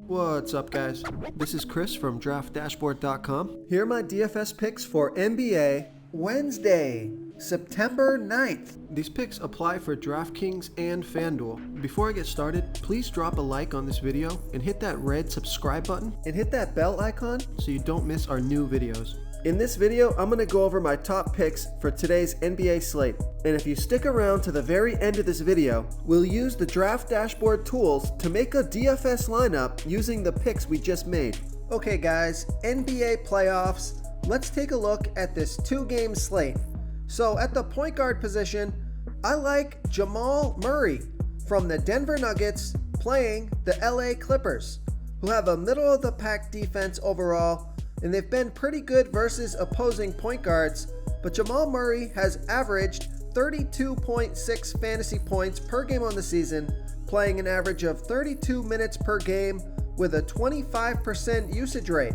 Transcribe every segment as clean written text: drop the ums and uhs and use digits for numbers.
What's up, guys? This is Chris from DraftDashboard.com. Here are my DFS picks for NBA Wednesday, September 9th. These picks apply for DraftKings and FanDuel. Before I get started, please drop a like on this video and hit that red subscribe button and hit that bell icon so you don't miss our new videos. In this video, I'm going to go over my top picks for today's NBA slate. And if you stick around to the very end of this video, we'll use the Draft Dashboard tools to make a DFS lineup using the picks we just made. Okay guys, NBA playoffs. Let's take a look at this 2-game slate. So at the point guard position, I like Jamal Murray from the Denver Nuggets playing the LA Clippers, who have a middle-of-the-pack defense overall, and they've been pretty good versus opposing point guards, but Jamal Murray has averaged 32.6 fantasy points per game on the season, playing an average of 32 minutes per game with a 25% usage rate.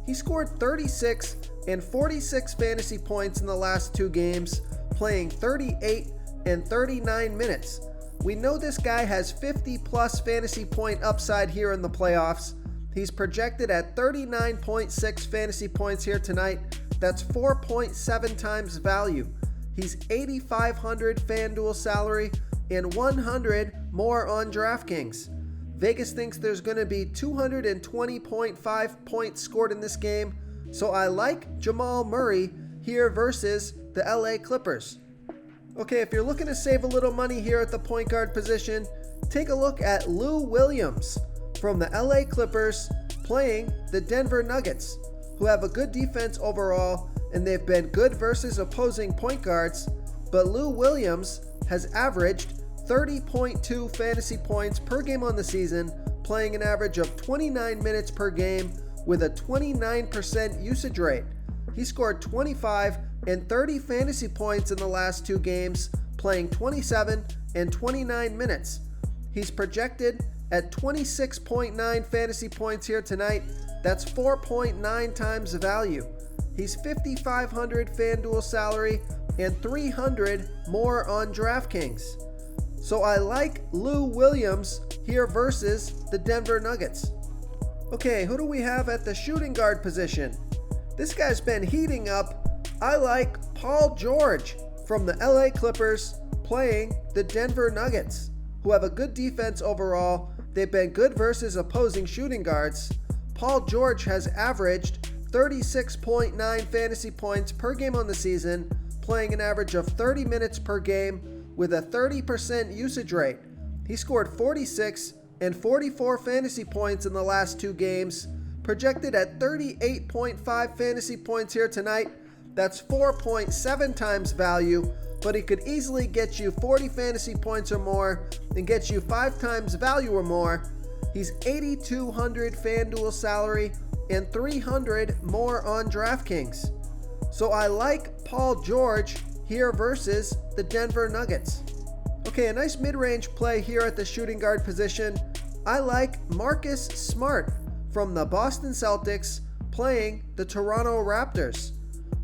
He scored 36 and 46 fantasy points in the last 2 games, playing 38 and 39 minutes. We know this guy has 50 plus fantasy point upside here in the playoffs. He's projected at 39.6 fantasy points here tonight. That's 4.7 times value. He's 8,500 FanDuel salary and 100 more on DraftKings. Vegas thinks there's going to be 220.5 points scored in this game, so I like Jamal Murray here versus the LA Clippers. Okay, if you're looking to save a little money here at the point guard position, take a look at Lou Williams from the LA Clippers playing the Denver Nuggets, who have a good defense overall, and they've been good versus opposing point guards, but Lou Williams has averaged 30.2 fantasy points per game on the season, playing an average of 29 minutes per game with a 29% usage rate. He scored 25 and 30 fantasy points in the last 2 games, playing 27 and 29 minutes. He's projected at 26.9 fantasy points here tonight. That's 4.9 times the value. He's 5,500 FanDuel salary and 300 more on DraftKings. So I like Lou Williams here versus the Denver Nuggets. Okay, who do we have at the shooting guard position? This guy's been heating up. I like Paul George from the LA Clippers playing the Denver Nuggets, who have a good defense overall. They've been good versus opposing shooting guards. Paul George has averaged 36.9 fantasy points per game on the season, playing an average of 30 minutes per game with a 30% usage rate. He scored 46 and 44 fantasy points in the last 2 games, projected at 38.5 fantasy points here tonight. That's 4.7 times value, but he could easily get you 40 fantasy points or more and get you 5 times value or more. He's 8,200 FanDuel salary and 300 more on DraftKings. So I like Paul George here versus the Denver Nuggets. Okay, a nice mid-range play here at the shooting guard position. I like Marcus Smart from the Boston Celtics playing the Toronto Raptors,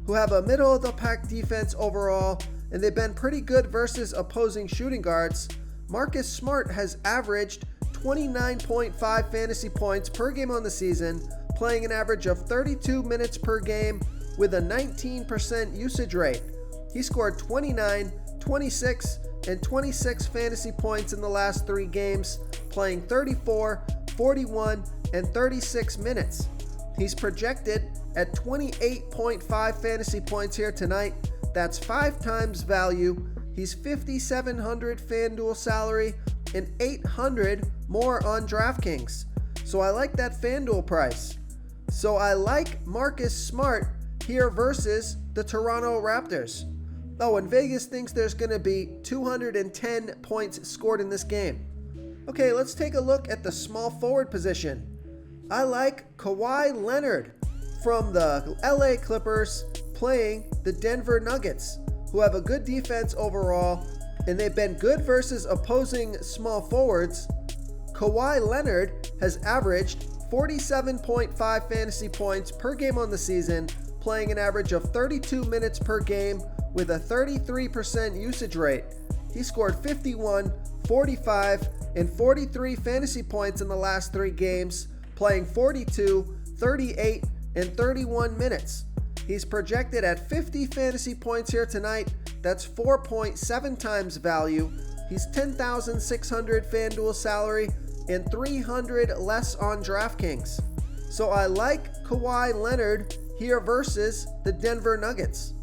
who have a middle-of-the-pack defense overall, and they've been pretty good versus opposing shooting guards. Marcus Smart has averaged 29.5 fantasy points per game on the season, playing an average of 32 minutes per game with a 19% usage rate. He scored 29, 26, and 26 fantasy points in the last 3 games, playing 34, 41, and 36 minutes. He's projected at 28.5 fantasy points here tonight. That's 5 times value. He's 5,700 FanDuel salary and 800 more on DraftKings. So I like that FanDuel price. So I like Marcus Smart here versus the Toronto Raptors. Oh, and Vegas thinks there's going to be 210 points scored in this game. Okay, let's take a look at the small forward position. I like Kawhi Leonard from the LA Clippers playing the Denver Nuggets, who have a good defense overall, and they've been good versus opposing small forwards. Kawhi Leonard has averaged 47.5 fantasy points per game on the season, playing an average of 32 minutes per game with a 33% usage rate. He scored 51, 45, and 43 fantasy points in the last 3 games, playing 42, 38, and 31 minutes. He's projected at 50 fantasy points here tonight. That's 4.7 times value. He's 10,600 FanDuel salary and 300 less on DraftKings. So I like Kawhi Leonard here versus the Denver Nuggets.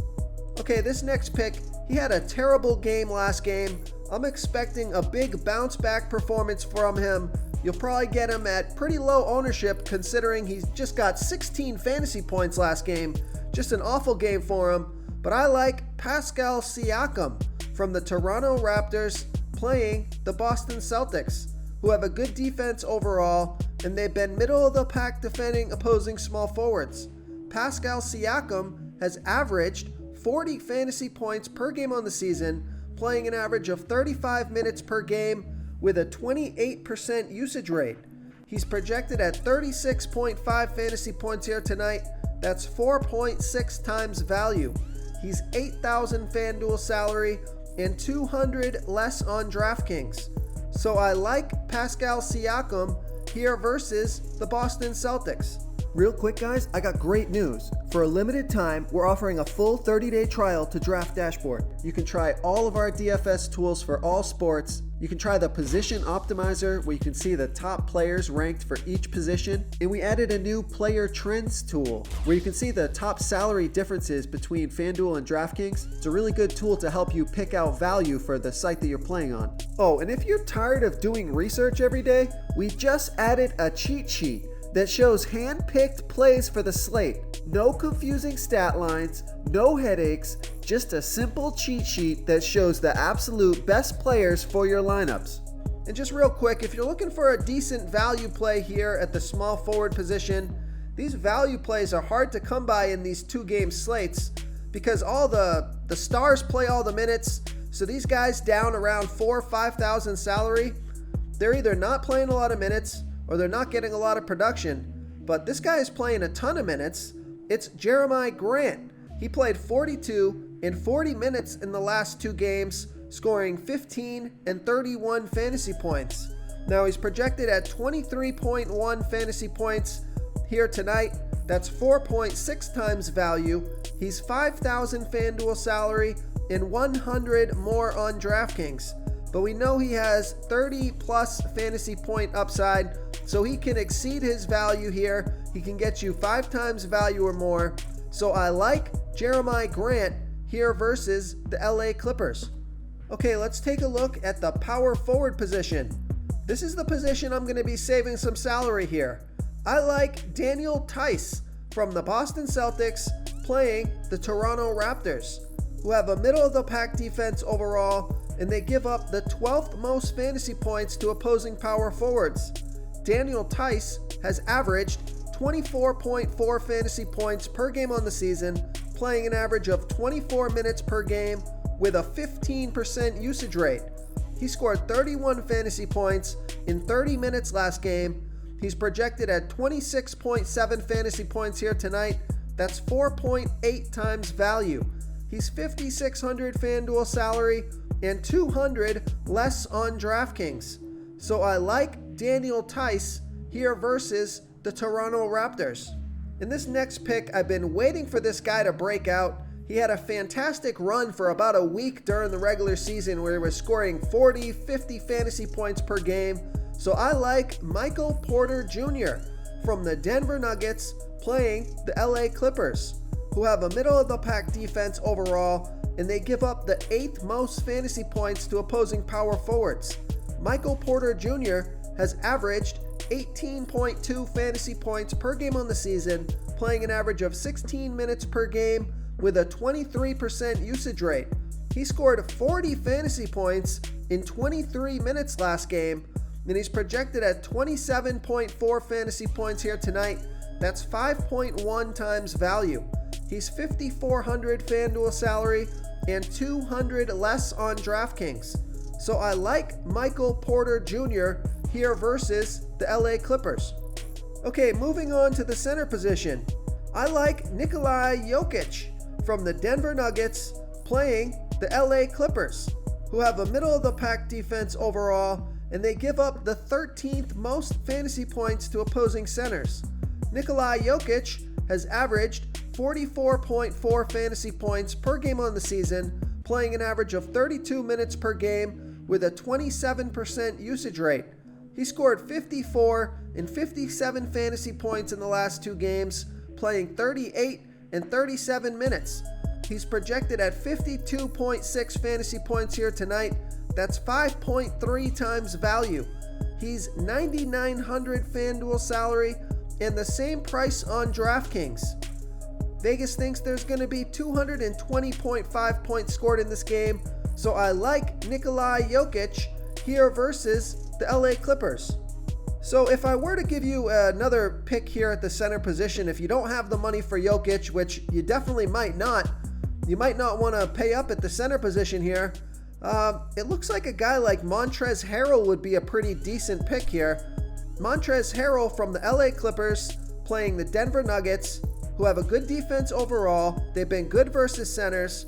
Okay, this next pick, he had a terrible game last game. I'm expecting a big bounce back performance from him. You'll probably get him at pretty low ownership considering he's just got 16 fantasy points last game. Just an awful game for him. But I like Pascal Siakam from the Toronto Raptors playing the Boston Celtics, who have a good defense overall, and they've been middle of the pack defending opposing small forwards. Pascal Siakam has averaged 40 fantasy points per game on the season, playing an average of 35 minutes per game with a 28% usage rate. He's projected at 36.5 fantasy points here tonight. That's 4.6 times value. He's 8,000 FanDuel salary and 200 less on DraftKings. So I like Pascal Siakam here versus the Boston Celtics. Real quick, guys, I got great news. For a limited time, we're offering a full 30-day trial to Draft Dashboard. You can try all of our DFS tools for all sports. You can try the Position Optimizer, where you can see the top players ranked for each position. And we added a new Player Trends tool, where you can see the top salary differences between FanDuel and DraftKings. It's a really good tool to help you pick out value for the site that you're playing on. Oh, and if you're tired of doing research every day, we just added a cheat sheet that shows hand-picked plays for the slate. No confusing stat lines, no headaches, just a simple cheat sheet that shows the absolute best players for your lineups. And just real quick, if you're looking for a decent value play here at the small forward position, these value plays are hard to come by in these two-game slates because all the stars play all the minutes. So these guys down around 4,000 or 5,000 salary, they're either not playing a lot of minutes or they're not getting a lot of production. But this guy is playing a ton of minutes. It's Jeremiah Grant. He played 42 and 40 minutes in the last two games, scoring 15 and 31 fantasy points. Now he's projected at 23.1 fantasy points here tonight. That's 4.6 times value. He's 5,000 FanDuel salary and 100 more on DraftKings. But we know he has 30 plus fantasy point upside, so he can exceed his value here. He can get you 5 times value or more. So I like Jeremiah Grant here versus the LA Clippers. Okay, let's take a look at the power forward position. This is the position I'm going to be saving some salary here. I like Daniel Tice from the Boston Celtics playing the Toronto Raptors, who have a middle of the pack defense overall, and they give up the 12th most fantasy points to opposing power forwards. Daniel Tice has averaged 24.4 fantasy points per game on the season, playing an average of 24 minutes per game with a 15% usage rate. He scored 31 fantasy points in 30 minutes last game. He's projected at 26.7 fantasy points here tonight. That's 4.8 times value. He's 5,600 FanDuel salary and 200 less on DraftKings. So I like Daniel Tice here versus the Toronto Raptors. In this next pick, I've been waiting for this guy to break out. He had a fantastic run for about a week during the regular season where he was scoring 40, 50 fantasy points per game. So I like Michael Porter Jr. from the Denver Nuggets playing the LA Clippers, who have a middle-of-the-pack defense overall, and they give up the 8th most fantasy points to opposing power forwards. Michael Porter Jr. has averaged 18.2 fantasy points per game on the season, playing an average of 16 minutes per game with a 23% usage rate. He scored 40 fantasy points in 23 minutes last game, and he's projected at 27.4 fantasy points here tonight. That's 5.1 times value. He's 5,400 FanDuel salary and 200 less on DraftKings. So I like Michael Porter Jr. here versus the LA Clippers. Okay, moving on to the center position. I like Nikola Jokic from the Denver Nuggets playing the LA Clippers, who have a middle-of-the-pack defense overall, and they give up the 13th most fantasy points to opposing centers. Nikola Jokic has averaged 44.4 fantasy points per game on the season, playing an average of 32 minutes per game with a 27% usage rate. He scored 54 and 57 fantasy points in the last 2 games, playing 38 and 37 minutes. He's projected at 52.6 fantasy points here tonight. That's 5.3 times value. He's $9,900 FanDuel salary and the same price on DraftKings. Vegas thinks there's going to be 220.5 points scored in this game, so I like Nikola Jokic here versus the LA Clippers. So if I were to give you another pick here at the center position, if you don't have the money for Jokic, which you definitely might not, you might not want to pay up at the center position here. It looks like a guy like Montrezl Harrell would be a pretty decent pick here. Montrezl Harrell from the LA Clippers playing the Denver Nuggets, who have a good defense overall. They've been good versus centers,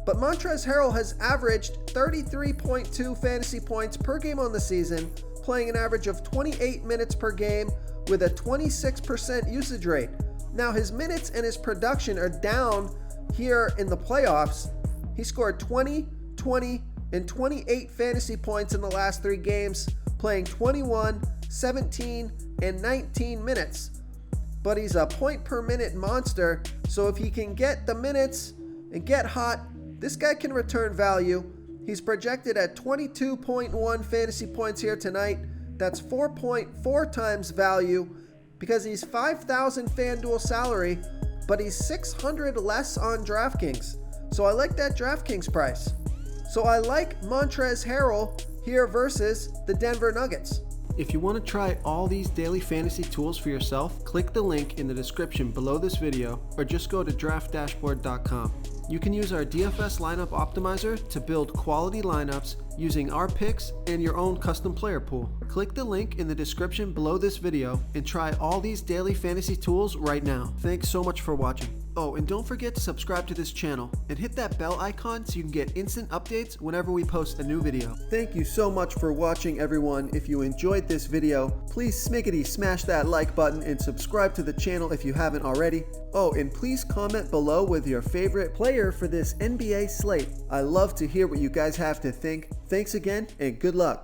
but Montrezl Harrell has averaged 33.2 fantasy points per game on the season, playing an average of 28 minutes per game with a 26% usage rate. Now his minutes and his production are down here in the playoffs. He scored 20, 20, and 28 fantasy points in the last 3 games, playing 21, 17, and 19 minutes. But he's a point per minute monster, so if he can get the minutes and get hot, this guy can return value. He's projected at 22.1 fantasy points here tonight. That's 4.4 times value because he's 5,000 FanDuel salary, but he's 600 less on DraftKings. So I like that DraftKings price. So I like Montrezl Harrell here versus the Denver Nuggets. If you want to try all these daily fantasy tools for yourself, click the link in the description below this video or just go to draftdashboard.com. You can use our DFS lineup optimizer to build quality lineups using our picks and your own custom player pool. Click the link in the description below this video and try all these daily fantasy tools right now. Thanks so much for watching. Oh, and don't forget to subscribe to this channel and hit that bell icon so you can get instant updates whenever we post a new video. Thank you so much for watching, everyone. If you enjoyed this video, please smiggity smash that like button and subscribe to the channel if you haven't already. Oh, and please comment below with your favorite player for this NBA slate. I love to hear what you guys have to think. Thanks again, and good luck.